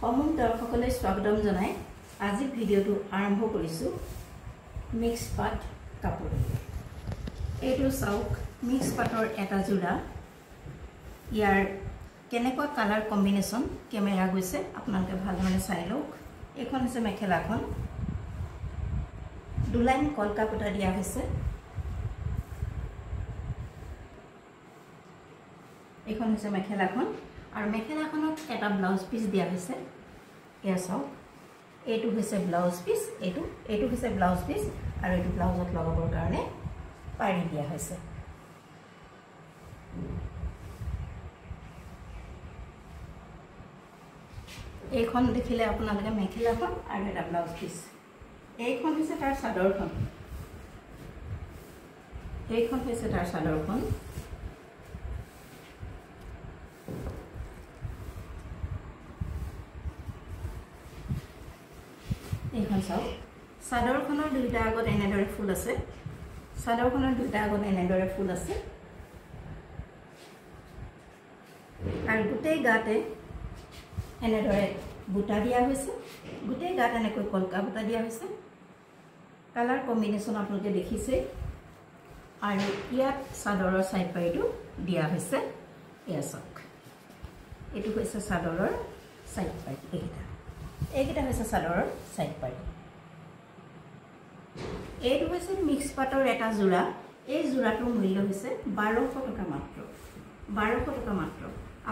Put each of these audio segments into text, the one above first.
সমুখ দৰ্শকলৈ স্বাগতম জনাই আজি ভিডিওটো আৰম্ভ কৰিছো মিক্স পাট কাপোৰ এইটো চাওক মিক্স পাটৰ এটা জোৰা ইয়াৰ কেনেকুৱা কালাৰ কম্বিনেশন কেমেৰা গৈছে আপোনালোকে ভালদৰে চাই লওক এখন হৈছে মেখেলাখন দুলাইন কলকা পুটা দিয়া হৈছে এখন হৈছে মেখেলাখন আৰু মেখেলাখনত এটা ব্লাউজ পিস দিয়া হৈছে এয়া চাওক এইটো হৈছে ব্লাউজ পিস এইটো হৈছে ব্লাউজ পিস আৰু এইটো ব্লাউজত লগাবৰ কাৰণে পাৰি দিয়া হৈছে এইখন দেখিলে আপোনালোকে মেখেলাখন আৰু এটা ব্লাউজ পিস এইখন হৈছে তাৰ চাদৰখন এইখন হৈছে তাৰ চাদৰখন এইখন চাওক চাদৰখনৰ দুইটা আগত এনেদৰে ফুল আছে চাদৰখনৰ দুইটা আগত এনেদৰে ফুল আছে আৰু গোটেই গাতে এনেদৰে বুটা দিয়া হৈছে গোটেই গাত এনেকৈ কলকা বুটা দিয়া হৈছে কালাৰ কম্বিনেশন আপোনালোকে দেখিছে আৰু ইয়াত চাদৰৰ সাইড পাইটো দিয়া হৈছে এয়া চাওক এটো হৈছে চাদৰৰ সাইড পাই এইকেইটা হৈছে চাদৰৰ সাইড পাই এইটো হৈছে মিক্স পাটৰ এটা জোৰা এই জোৰাটোৰ মূল্য হৈছে 1200 টকা মাত্ৰ 1200 টকা মাত্ৰ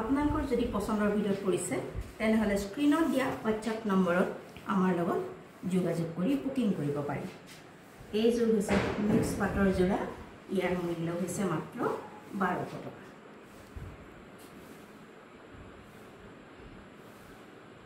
আপোনালোকৰ যদি পছন্দৰ ভিডিঅ পৰিছে তেনেহলে স্ক্ৰিনত দিয়া WhatsApp নম্বৰত আমাৰ লগত যোগাযোগ কৰি বুকিং কৰিব পাৰি এই জোৰ হৈছে মিক্স পাটৰ জোৰা ইয়াৰ মূল্য হৈছে মাত্ৰ 1200 টকা